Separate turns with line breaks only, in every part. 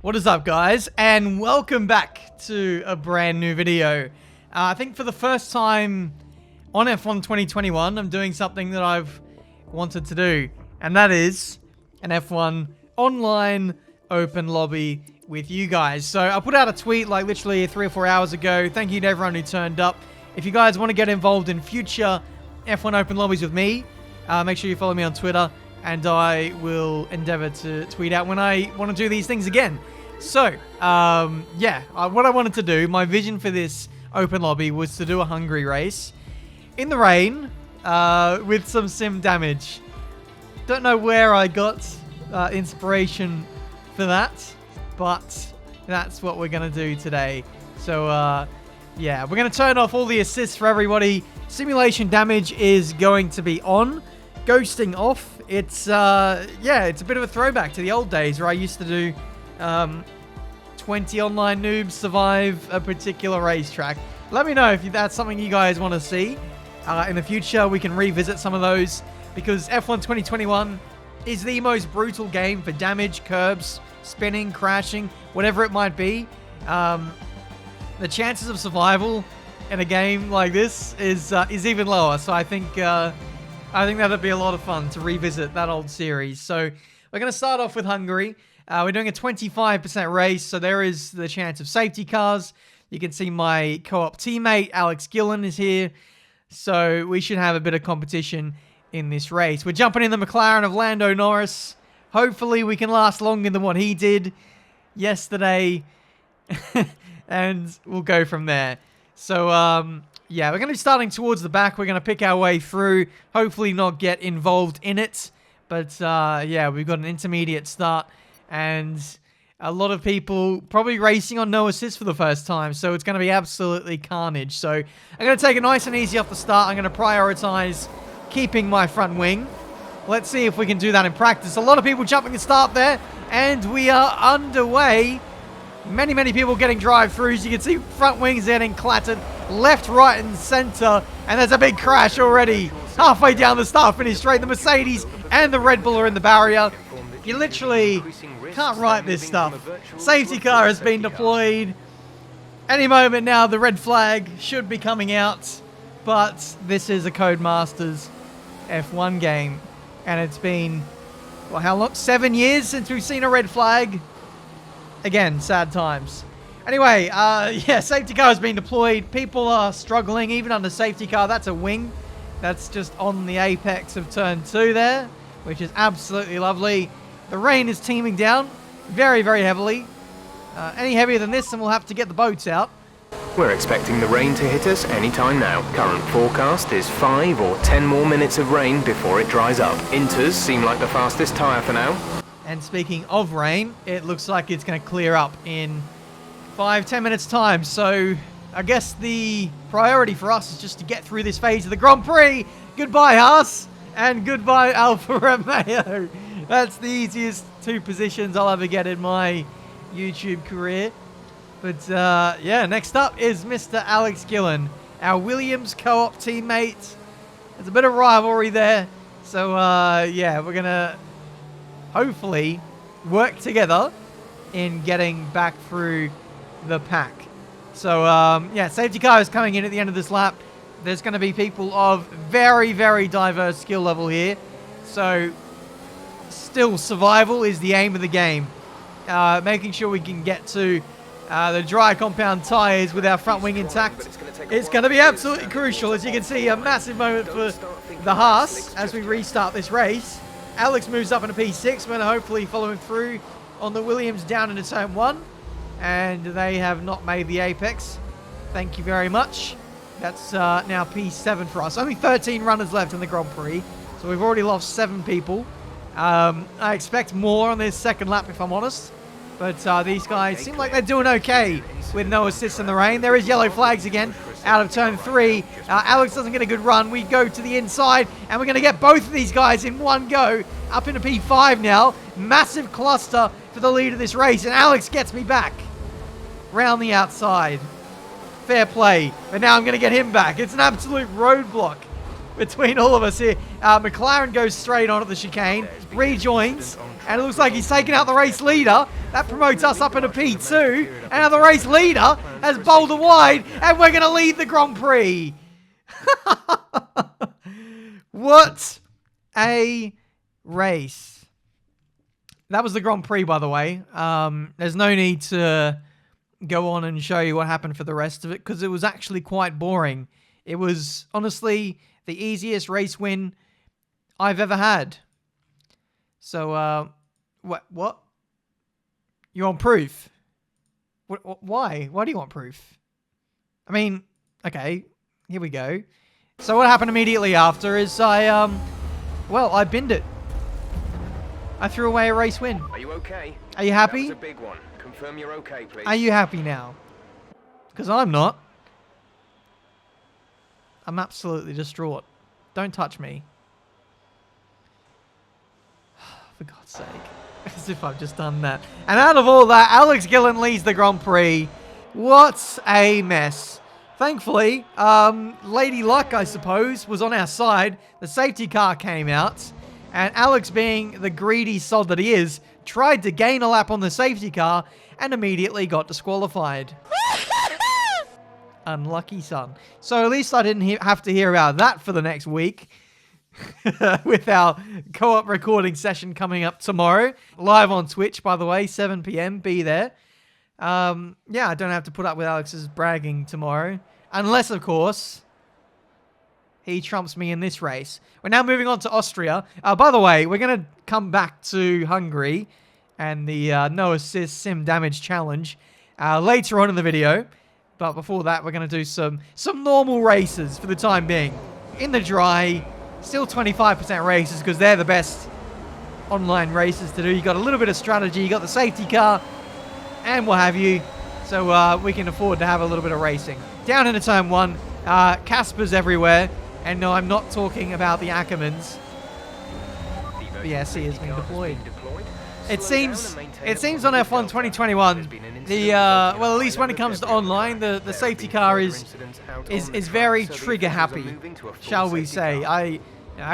What is up, guys, and welcome back to a brand new video. I think for the first time on F1 2021, I'm doing something that I've wanted to do, and that is an F1 online open lobby with you guys. So I put out a tweet like literally 3 or 4 hours ago. Thank you to everyone who turned up. If you guys want to get involved in future F1 open lobbies with me, make sure you follow me on Twitter, and I will endeavor to tweet out when I want to do these things again. So, what I wanted to do, my vision for this open lobby was to do a Hungary race in the rain with some sim damage. Don't know where I got inspiration for that, but that's what we're going to do today. So, we're going to turn off all the assists for everybody. Simulation damage is going to be on. Ghosting off. It's a bit of a throwback to the old days where I used to do 20 online noobs survive a particular racetrack. Let me know if that's something you guys want to see. In the future, we can revisit some of those, because F1 2021 is the most brutal game for damage, curbs, spinning, crashing, whatever it might be. The chances of survival in a game like this is even lower. So I think that'd be a lot of fun to revisit that old series. So we're going to start off with Hungary. We're doing a 25% race, so there is the chance of safety cars. You can see my co-op teammate, Alex Gillen, is here. So we should have a bit of competition in this race. We're jumping in the McLaren of Lando Norris. Hopefully we can last longer than what he did yesterday. And we'll go from there. So, we're going to be starting towards the back. We're going to pick our way through. Hopefully not get involved in it. But, we've got an intermediate start. And a lot of people probably racing on no assist for the first time. So it's going to be absolutely carnage. So I'm going to take it nice and easy off the start. I'm going to prioritize keeping my front wing. Let's see if we can do that in practice. A lot of people jumping the start there. And we are underway. Many people getting drive-throughs. You can see front wings getting clattered left, right, and center. And there's a big crash already. Halfway down the start-finish straight. The Mercedes and the Red Bull are in the barrier. You literally can't write this stuff. Safety car has been deployed. Any moment now, the red flag should be coming out. But this is a Codemasters F1 game. And it's been, well, how long? 7 years since we've seen a red flag. Again, sad times. Anyway, safety car has been deployed. People are struggling, even under safety car. That's a wing. That's just on the apex of turn 2 there, which is absolutely lovely. The rain is teeming down very heavily. Any heavier than this, and we'll have to get the boats out.
We're expecting the rain to hit us anytime now. Current forecast is 5 or 10 more minutes of rain before it dries up. Inters seem like the fastest tyre for now.
And speaking of rain, it looks like it's going to clear up in 5-10 minutes time. So I guess the priority for us is just to get through this phase of the Grand Prix. Goodbye, Haas, and goodbye, Alfa Romeo. That's the easiest 2 positions I'll ever get in my YouTube career. But, next up is Mr. Alex Gillen, our Williams co-op teammate. There's a bit of rivalry there. So, we're going to hopefully work together in getting back through the pack. So, safety car is coming in at the end of this lap. There's going to be people of very diverse skill level here. So, still survival is the aim of the game. Making sure we can get to the dry compound tyres with our front wing intact. It's going to be absolutely crucial. As you can see, a massive moment for the Haas as we restart this race. Alex moves up into P6. We're going to hopefully follow him through on the Williams down into turn 1. And they have not made the apex. Thank you very much. That's now P7 for us. Only 13 runners left in the Grand Prix. So we've already lost 7 people. I expect more on this second lap, if I'm honest. But these guys seem like they're doing okay with no assists in the rain. There is yellow flags again out of turn 3. Alex doesn't get a good run. We go to the inside, and we're going to get both of these guys in one go up into P5 now. Massive cluster for the lead of this race, and Alex gets me back round the outside. Fair play. But now I'm going to get him back. It's an absolute roadblock between all of us here. McLaren goes straight onto the chicane, rejoins, And it looks like he's taken out the race leader. That promotes us up into P2. And now the race leader has bowled wide. And we're going to lead the Grand Prix. What a race. That was the Grand Prix, by the way. There's no need to go on and show you what happened for the rest of it, because it was actually quite boring. It was, honestly, the easiest race win I've ever had. So, what? You want proof? Why? Why do you want proof? I mean, okay, here we go. So what happened immediately after is I binned it. I threw away a race win.
Are you okay?
Are you happy?
That was a big one. Confirm you're okay, please.
Are you happy now? Because I'm not. I'm absolutely distraught. Don't touch me. For God's sake. As if I've just done that. And out of all that, Alex Gillen leads the Grand Prix. What a mess. Thankfully, Lady Luck, I suppose, was on our side. The safety car came out. And Alex, being the greedy sod that he is, tried to gain a lap on the safety car and immediately got disqualified. Unlucky son. So at least I didn't have to hear about that for the next week. With our co-op recording session coming up tomorrow. Live on Twitch, by the way, 7 p.m. Be there. Yeah, I don't have to put up with Alex's bragging tomorrow. Unless, of course, he trumps me in this race. We're now moving on to Austria. By the way, we're going to come back to Hungary and the no assist sim damage challenge later on in the video. But before that, we're going to do some normal races for the time being. In the dry, still 25% races because they're the best online races to do. You got a little bit of strategy, you got the safety car, and what have you. So we can afford to have a little bit of racing. Down into turn 1, Caspers everywhere. And no, I'm not talking about the Ackermans. The SE has been deployed. It seems on F1 2021, well, at least when it comes to online, the safety car is very trigger happy, shall we say. I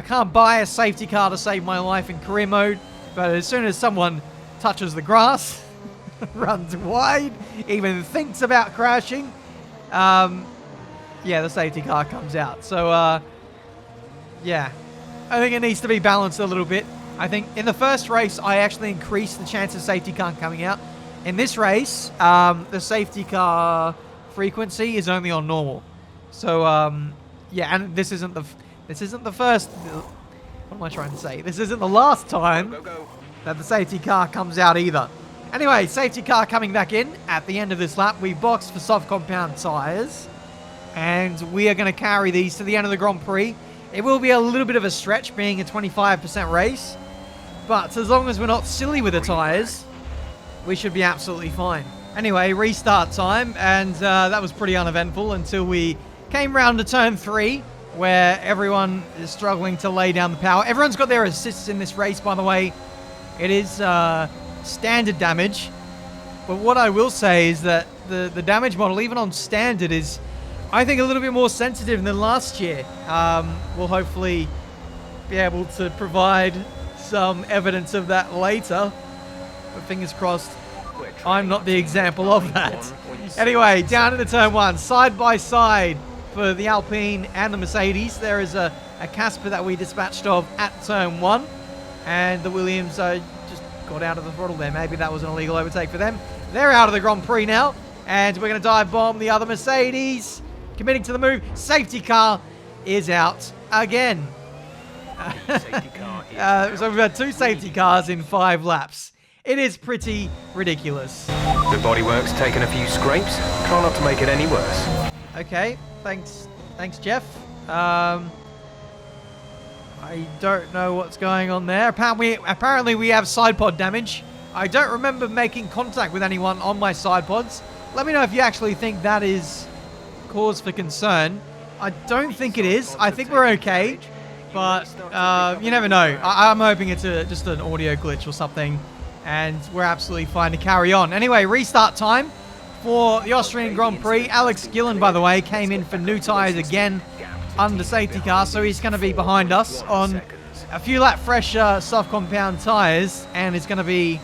can't buy a safety car to save my life in career mode, but as soon as someone touches the grass, runs wide, even thinks about crashing, yeah, the safety car comes out. So, yeah, I think it needs to be balanced a little bit. I think in the first race, I actually increased the chance of safety car coming out. In this race, the safety car frequency is only on normal. So, yeah, and this isn't the first. What am I trying to say? This isn't the last time that the safety car comes out either. Anyway, safety car coming back in at the end of this lap. We boxed for soft compound tires. And we are going to carry these to the end of the Grand Prix. It will be a little bit of a stretch, being a 25% race. But as long as we're not silly with the tyres, we should be absolutely fine. Anyway, restart time. And that was pretty uneventful until we came round to turn 3, where everyone is struggling to lay down the power. Everyone's got their assists in this race, by the way. It is standard damage. But what I will say is that the damage model, even on standard, is, I think, a little bit more sensitive than last year. We'll hopefully be able to provide some evidence of that later. But fingers crossed, I'm not the example of that. Anyway, down into turn 1, side by side for the Alpine and the Mercedes. There is a Casper that we dispatched of at turn 1. And the Williams just got out of the throttle there. Maybe that was an illegal overtake for them. They're out of the Grand Prix now. And we're going to dive bomb the other Mercedes. Committing to the move. Safety car is out again. So we've had 2 safety cars in 5 laps. It is pretty ridiculous.
The bodywork's taken a few scrapes. Try not to make it any worse.
Okay, thanks Jeff. I don't know what's going on there. Apparently we have side pod damage. I don't remember making contact with anyone on my side pods. Let me know if you actually think that is cause for concern. I don't think it is. I think we're okay, but you never know. I'm hoping it's just an audio glitch or something, and we're absolutely fine to carry on. Anyway, restart time for the Austrian Grand Prix. Alex Gillen, by the way, came in for new tyres again under safety car, so he's going to be behind us on a few lap fresher soft compound tyres, and it's going to be,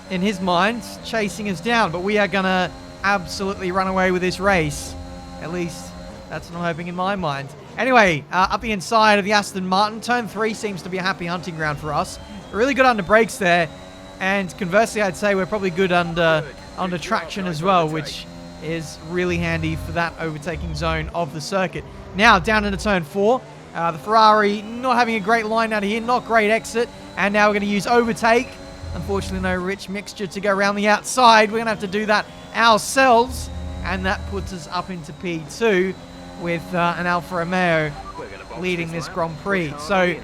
in his mind, chasing us down. But we are going to absolutely run away with this race. At least that's what I'm hoping in my mind. Anyway, up the inside of the Aston Martin, turn 3 seems to be a happy hunting ground for us. We're really good under brakes there, and conversely, I'd say we're probably good under traction as well, which is really handy for that overtaking zone of the circuit. Now, down into turn 4, the Ferrari not having a great line out of here, not great exit, and now we're going to use overtake. Unfortunately, no rich mixture to go around the outside. We're going to have to do that ourselves, and that puts us up into P2 with an Alfa Romeo leading this Grand Prix. So,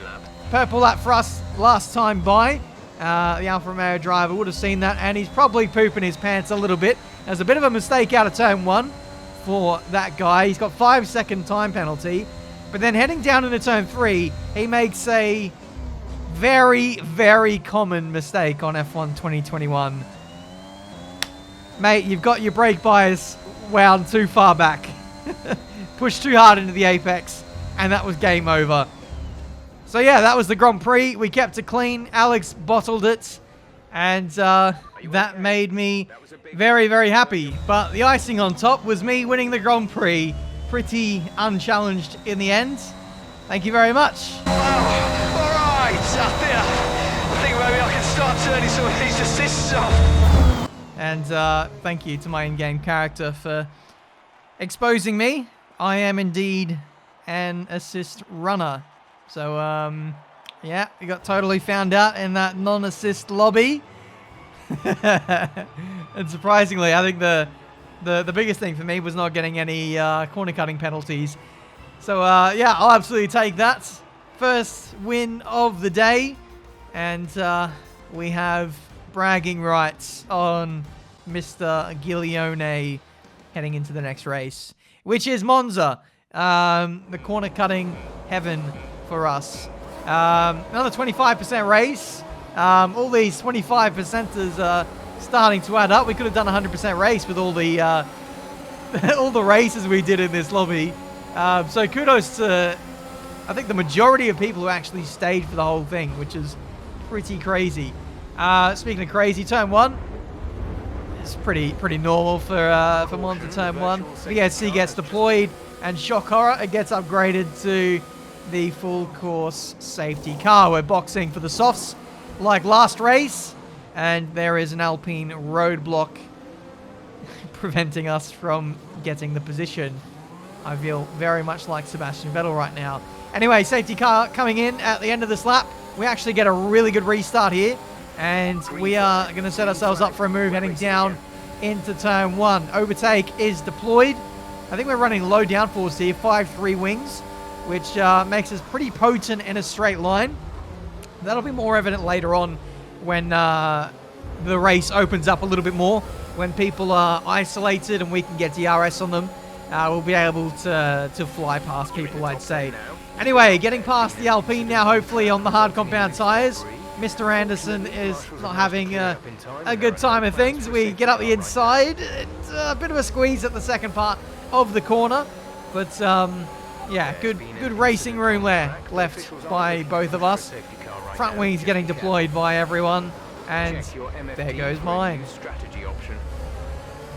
purple lap for us last time by. The Alfa Romeo driver would have seen that, and he's probably pooping his pants a little bit. There's a bit of a mistake out of turn 1 for that guy. He's got 5-second time penalty. But then heading down into turn 3, he makes a very, very common mistake on F1 2021. Mate, you've got your brake bias wound too far back. Pushed too hard into the apex, and that was game over. So yeah, that was the Grand Prix. We kept it clean. Alex bottled it, and that made me very, very happy. But the icing on top was me winning the Grand Prix, pretty unchallenged in the end. Thank you very much.
Wow, all right. I think maybe I can start turning some of these assists off.
And thank you to my in-game character for exposing me. I am indeed an assist runner. So, yeah, we got totally found out in that non-assist lobby. And surprisingly, I think the biggest thing for me was not getting any corner cutting penalties. So, yeah, I'll absolutely take that. First win of the day. And we have bragging rights on Mr. Giglione heading into the next race, which is Monza. The corner cutting heaven for us. Another 25% race. All these 25%ers are starting to add up. We could have done a 100% race with all the all the races we did in this lobby. So kudos to, I think, the majority of people who actually stayed for the whole thing, which is pretty crazy. Speaking of crazy, turn 1. It's pretty normal for Monza turn 1. VSC gets deployed, and shock horror, it gets upgraded to the full course safety car. We're boxing for the softs like last race, and there is an Alpine roadblock preventing us from getting the position. I feel very much like Sebastian Vettel right now. Anyway, safety car coming in at the end of this lap. We actually get a really good restart here, and we are going to set ourselves up for a move heading down into turn 1. Overtake is deployed. I think we're running low downforce here, 5-3 wings, which makes us pretty potent in a straight line. That'll be more evident later on when the race opens up a little bit more. When people are isolated and we can get DRS on them, we'll be able to fly past people, I'd say. Anyway, getting past the Alpine now, hopefully on the hard compound tyres. Mr. Anderson is not having a good time of things. We get up the inside. It's a bit of a squeeze at the second part of the corner. But, yeah, good racing room there left by both of us. Front wings getting deployed by everyone. And there goes mine.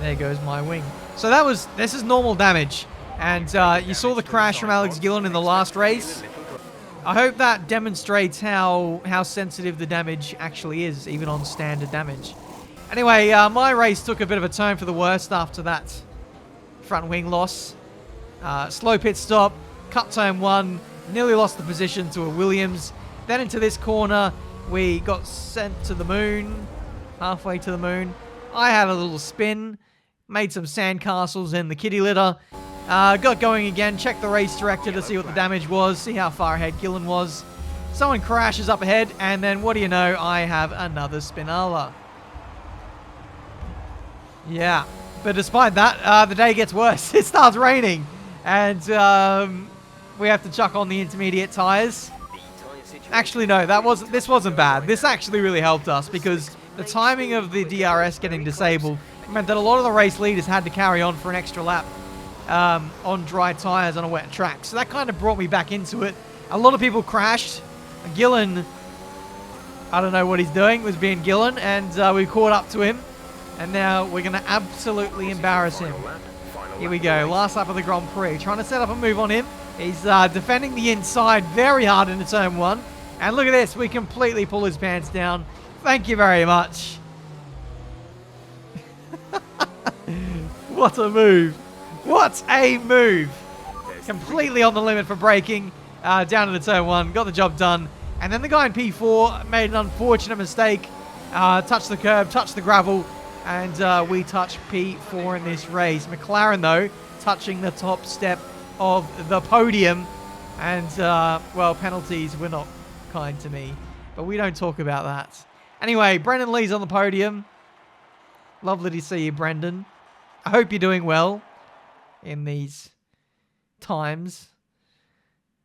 There goes my wing. So this is normal damage. And you saw the crash from Alex Gillen in the last race. I hope that demonstrates how sensitive the damage actually is, even on standard damage. Anyway, my race took a bit of a turn for the worst after that front wing loss. Slow pit stop, cut turn 1, nearly lost the position to a Williams. Then into this corner, we got sent to the moon, halfway to the moon. I had a little spin, made some sandcastles in the kitty litter. Got going again, checked the race director to see what the damage was, see how far ahead Gillen was. Someone crashes up ahead, and then what do you know, I have another spinala. Yeah, but despite that, the day gets worse. It starts raining, and we have to chuck on the intermediate tyres. Actually, no, this wasn't bad. This actually really helped us, because the timing of the DRS getting disabled meant that a lot of the race leaders had to carry on for an extra lap. On dry tyres on a wet track. So that kind of brought me back into it. A lot of people crashed Gillen, I don't know what he's doing, was being Gillen, and we caught up to him. And now we're going to absolutely embarrass him. Here we go, last lap of the Grand Prix. Trying to set up a move on him. He's defending the inside very hard into turn 1. And look at this, we completely pull his pants down. Thank you very much. What a move. What a move. Completely on the limit for braking. Down into turn 1, got the job done. And then the guy in P4 made an unfortunate mistake. Touched the curb, touched the gravel. And we touch P4 in this race. McLaren, though, touching the top step of the podium. And, well, penalties were not kind to me. But we don't talk about that. Anyway, Brendan Lee's on the podium. Lovely to see you, Brendan. I hope you're doing well in these times.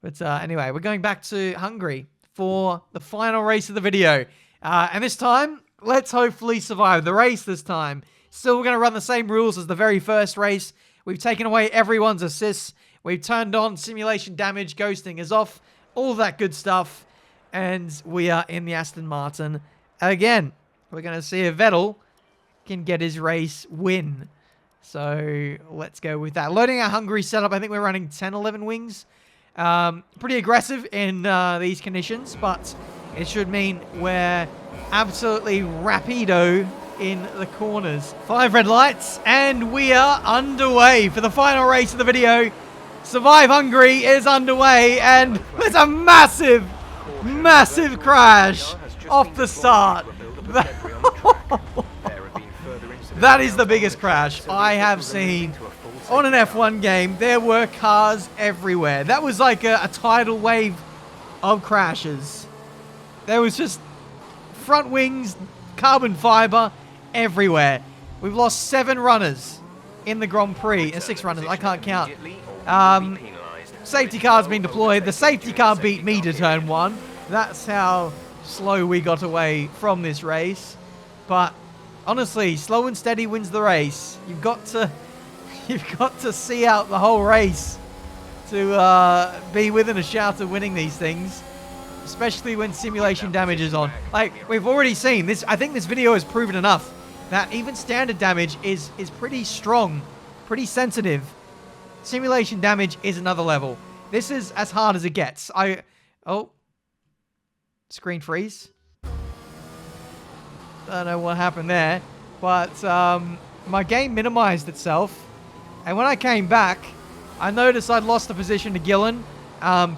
But anyway, we're going back to Hungary for the final race of the video. And this time, let's hopefully survive the race this time. Still, we're going to run the same rules as the very first race. We've taken away everyone's assists. We've turned on simulation damage. Ghosting is off. All that good stuff. And we are in the Aston Martin again. We're going to see if Vettel can get his race win. So let's go with that. Loading our Hungary setup. I think we're running 10-11 wings. Pretty aggressive in these conditions, but it should mean we're absolutely rapido in the corners. 5 red lights, and we are underway for the final race of the video. Survive Hungary is underway, and there's a massive, massive crash off the start. That is the biggest crash I have seen on an F1 game. There were cars everywhere. That was like a tidal wave of crashes. There was just front wings, carbon fiber everywhere. We've lost 7 runners in the Grand Prix. 6 runners, I can't count. Safety car's been deployed. The safety car beat me to turn 1. That's how slow we got away from this race. But honestly, slow and steady wins the race. You've got to see out the whole race to be within a shout of winning these things, especially when simulation damage is on. Like we've already seen this. I think this video has proven enough that even standard damage is pretty strong, pretty sensitive. Simulation damage is another level. This is as hard as it gets. Oh, screen freeze. I don't know what happened there, but my game minimized itself, and when I came back, I noticed I'd lost the position to Gillen.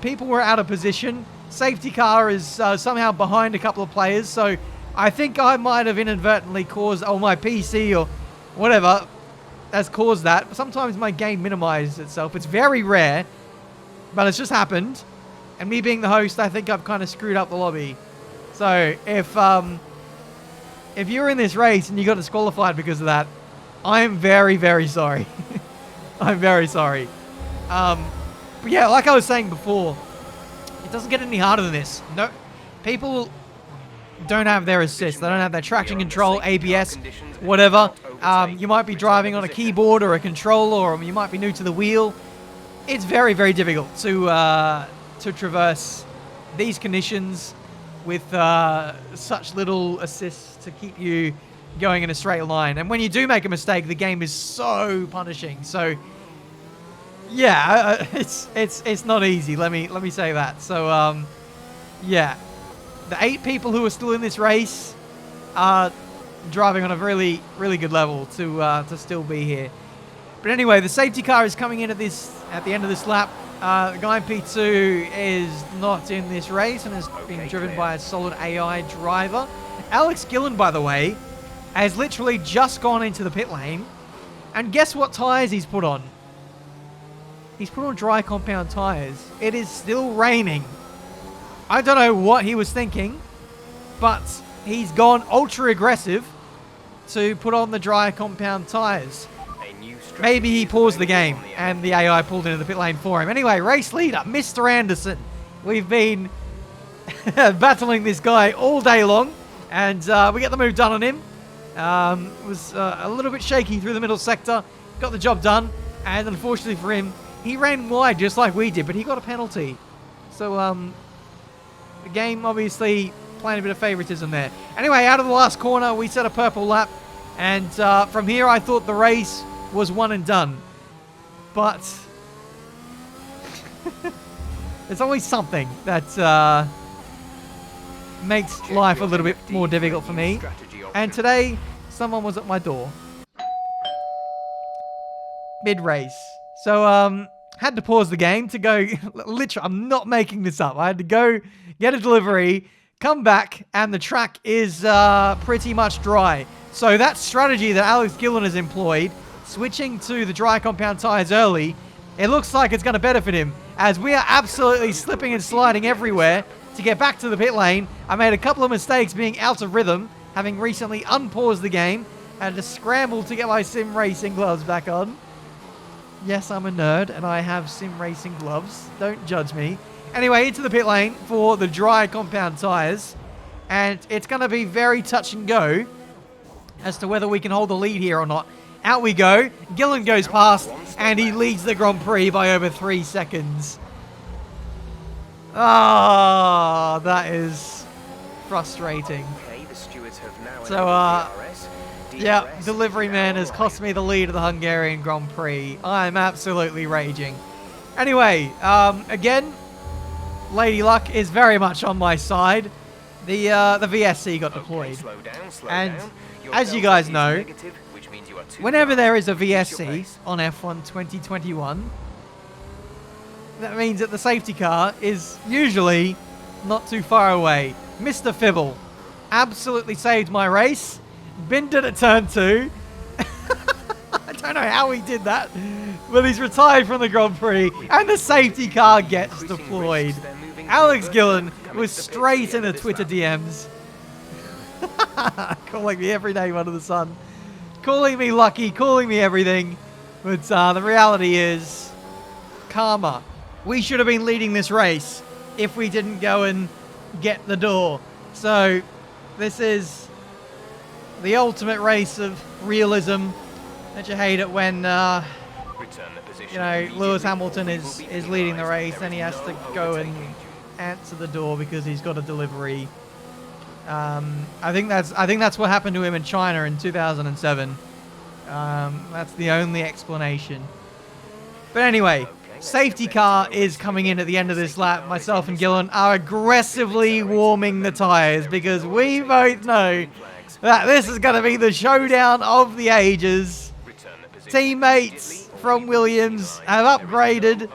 People were out of position. Safety car is somehow behind a couple of players, so I think I might have inadvertently caused, or my PC or whatever has caused that. But sometimes my game minimizes itself. It's very rare, but it's just happened. And me being the host, I think I've kind of screwed up the lobby. So if you're in this race and you got disqualified because of that, I am very, very sorry. I'm very sorry. But yeah, like I was saying before, it doesn't get any harder than this. No, people don't have their assist. They don't have their traction control, ABS, whatever. You might be driving on a keyboard or a controller, or you might be new to the wheel. It's very, very difficult to traverse these conditions with such little assists to keep you going in a straight line. And when you do make a mistake, the game is so punishing. So yeah, it's not easy. Let me say that. So yeah, the 8 people who are still in this race are driving on a really, really good level to still be here. But anyway, the safety car is coming in at the end of this lap. The guy in P2 is not in this race and has been driven by a solid AI driver. Alex Gillen, by the way, has literally just gone into the pit lane. And guess what tyres he's put on? He's put on dry compound tyres. It is still raining. I don't know what he was thinking, but he's gone ultra aggressive to put on the dry compound tyres. Maybe he paused the game and the AI pulled into the pit lane for him. Anyway, race leader, Mr. Anderson. We've been battling this guy all day long, and we get the move done on him. It was a little bit shaky through the middle sector. Got the job done, and unfortunately for him, he ran wide just like we did, but he got a penalty. So, the game obviously playing a bit of favoritism there. Anyway, out of the last corner, we set a purple lap. And from here, I thought the race was one and done. But there's always something that makes life a little bit more difficult for me. And today, someone was at my door. Mid-race. So, had to pause the game to go, literally, I'm not making this up. I had to go get a delivery, come back, and the track is pretty much dry. So that strategy that Alex Gillen has employed, switching to the dry compound tires early, it looks like it's going to benefit him, as we are absolutely slipping and sliding everywhere to get back to the pit lane. I made a couple of mistakes being out of rhythm, having recently unpaused the game, had to scramble to get my sim racing gloves back on. Yes, I'm a nerd, and I have sim racing gloves. Don't judge me. Anyway, into the pit lane for the dry compound tires. And it's going to be very touch and go as to whether we can hold the lead here or not. Out we go. Gillen goes past, and he leads the Grand Prix by over 3 seconds. Ah, that is frustrating. So, yeah, delivery man has cost me the lead of the Hungarian Grand Prix. I'm absolutely raging. Anyway, again, Lady Luck is very much on my side. The VSC got deployed. And as you guys know, whenever there is a VSC on F1 2021, that means that the safety car is usually not too far away. Mr. Fibble absolutely saved my race. Binned it at turn 2. I don't know how he did that, but he's retired from the Grand Prix, and the safety car gets deployed. Alex Gillen was straight in the Twitter DMs, calling me every name under the sun, calling me lucky, calling me everything. But the reality is, karma. We should have been leading this race if we didn't go and get the door. So this is the ultimate race of realism. Don't you hate it when, you know, Lewis Hamilton is leading the race, and he has to go and answer the door because he's got a delivery. I think that's what happened to him in China in 2007. That's the only explanation. But anyway, safety car is coming in at the end of this lap. Myself and Gillen are aggressively warming the tires because we both know that this is going to be the showdown of the ages. Teammates from Williams have upgraded.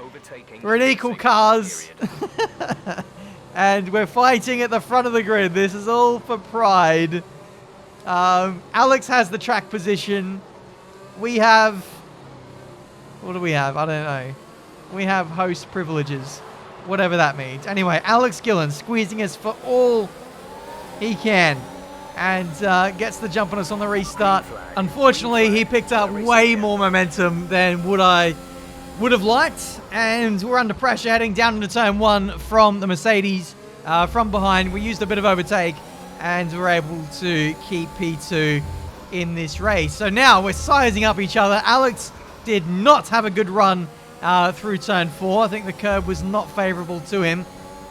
We're in equal cars. And we're fighting at the front of the grid. This is all for pride. Alex has the track position. We have... What do we have? I don't know. We have host privileges. Whatever that means. Anyway, Alex Gillen squeezing us for all he can. And gets the jump on us on the restart. Unfortunately, he picked up way more momentum than I would have liked. And we're under pressure heading down into turn 1 from the Mercedes from behind. We used a bit of overtake and we're able to keep P2 in this race. So now we're sizing up each other. Alex did not have a good run through turn 4. I think the curb was not favorable to him.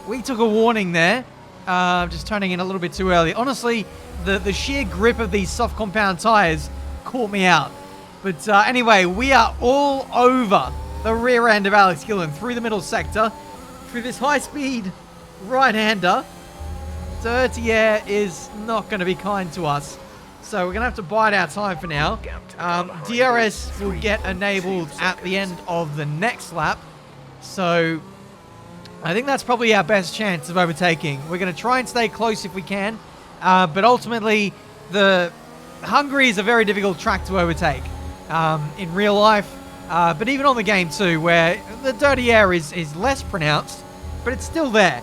We took a warning there. Just turning in a little bit too early. Honestly, the sheer grip of these soft compound tires caught me out. But anyway, we are all over the rear end of Alex Gillen through the middle sector, through this high-speed right-hander. Dirty air is not going to be kind to us. So we're going to have to bide our time for now. DRS will get enabled at the end of the next lap. So I think that's probably our best chance of overtaking. We're going to try and stay close if we can. But ultimately, Hungary is a very difficult track to overtake in real life. But even on the game too, where the dirty air is less pronounced, but it's still there.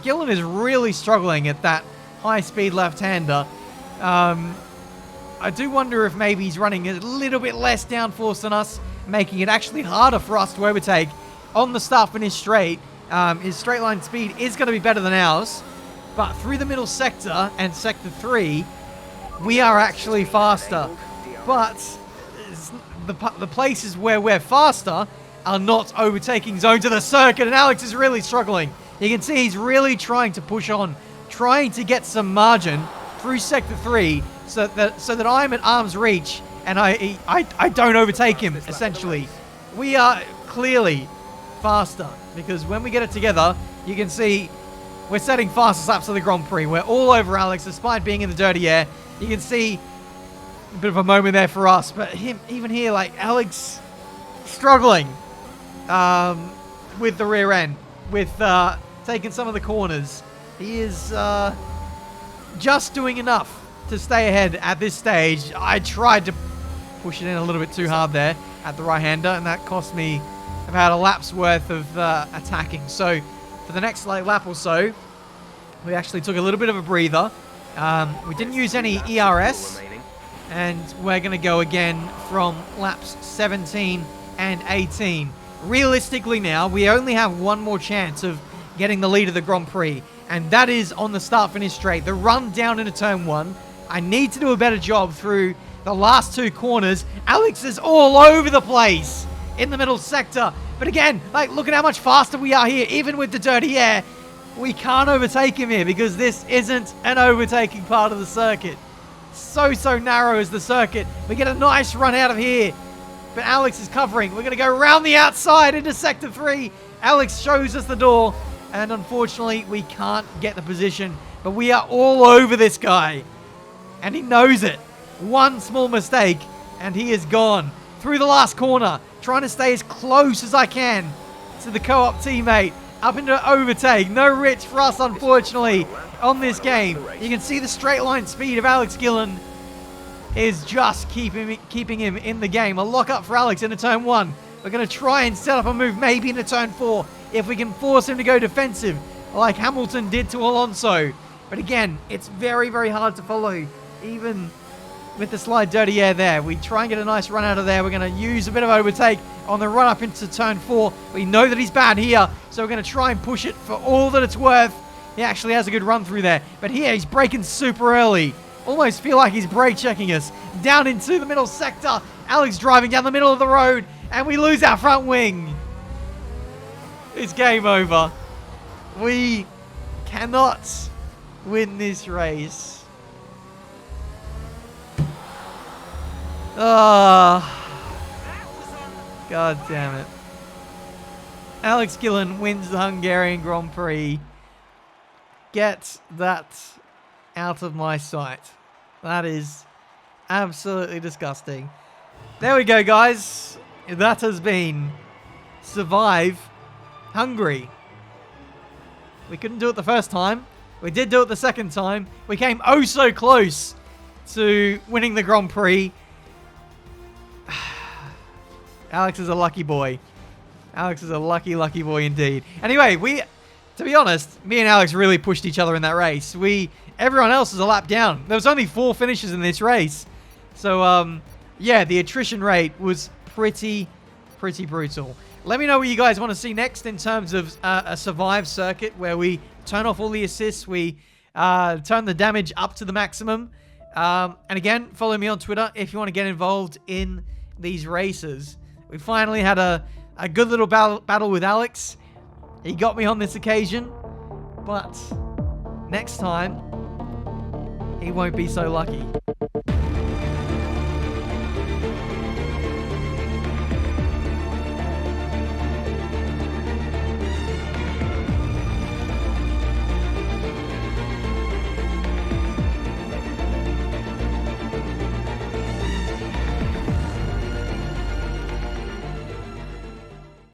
Gillen is really struggling at that high-speed left-hander. I do wonder if maybe he's running a little bit less downforce than us, making it actually harder for us to overtake on the start-finish straight. His straight line speed is going to be better than ours, but through the middle sector and sector 3, we are actually faster. But the places where we're faster are not overtaking zones of the circuit, and Alex is really struggling. You can see he's really trying to push on, trying to get some margin through Sector 3 so that I'm at arm's reach and I don't overtake him, essentially. We are clearly faster because when we get it together, you can see we're setting fastest laps of the Grand Prix. We're all over Alex despite being in the dirty air. You can see a bit of a moment there for us, but even here, like, Alex struggling with the rear end, with taking some of the corners. He is just doing enough to stay ahead at this stage. I tried to push it in a little bit too hard there at the right-hander, and that cost me about a lap's worth of attacking. So for the next lap or so, we actually took a little bit of a breather. We didn't use any ERS, and we're going to go again from laps 17 and 18. Realistically now, we only have one more chance of getting the lead of the Grand Prix, and that is on the start-finish straight. The run down into turn 1. I need to do a better job through the last 2 corners. Alex is all over the place in the middle sector. But again, like, look at how much faster we are here, even with the dirty air. We can't overtake him here because this isn't an overtaking part of the circuit. So narrow is the circuit. We get a nice run out of here. But Alex is covering. We're going to go around the outside into Sector 3. Alex shows us the door. And unfortunately, we can't get the position. But we are all over this guy. And he knows it. One small mistake, and he is gone. Through the last corner, trying to stay as close as I can to the co-op teammate. Up into overtake. No Rich for us, unfortunately, on this game. You can see the straight line speed of Alex Gillen is just keeping him in the game. A lock up for Alex into turn 1. We're going to try and set up a move maybe into turn 4 if we can force him to go defensive like Hamilton did to Alonso. But again, it's very hard to follow, even with the slight dirty air there. We try and get a nice run out of there. We're going to use a bit of overtake on the run up into turn 4. We know that he's bad here, so we're going to try and push it for all that it's worth. He actually has a good run through there. But here, he's braking super early. Almost feel like he's brake checking us. Down into the middle sector. Alex driving down the middle of the road, and we lose our front wing. It's game over. We cannot win this race. God damn it. Alex Gillen wins the Hungarian Grand Prix. Get that out of my sight. That is absolutely disgusting. There we go, guys. That has been Survive Hungary. We couldn't do it the first time. We did do it the second time. We came oh so close to winning the Grand Prix. Alex is a lucky boy. Alex is a lucky boy indeed. Anyway, to be honest, me and Alex really pushed each other in that race. Everyone else is a lap down. There was only 4 finishes in this race. So, yeah, the attrition rate was pretty brutal. Let me know what you guys want to see next in terms of a survive circuit where we turn off all the assists, we turn the damage up to the maximum. And again, follow me on Twitter if you want to get involved in these races. We finally had a good little battle with Alex. He got me on this occasion, but next time he won't be so lucky.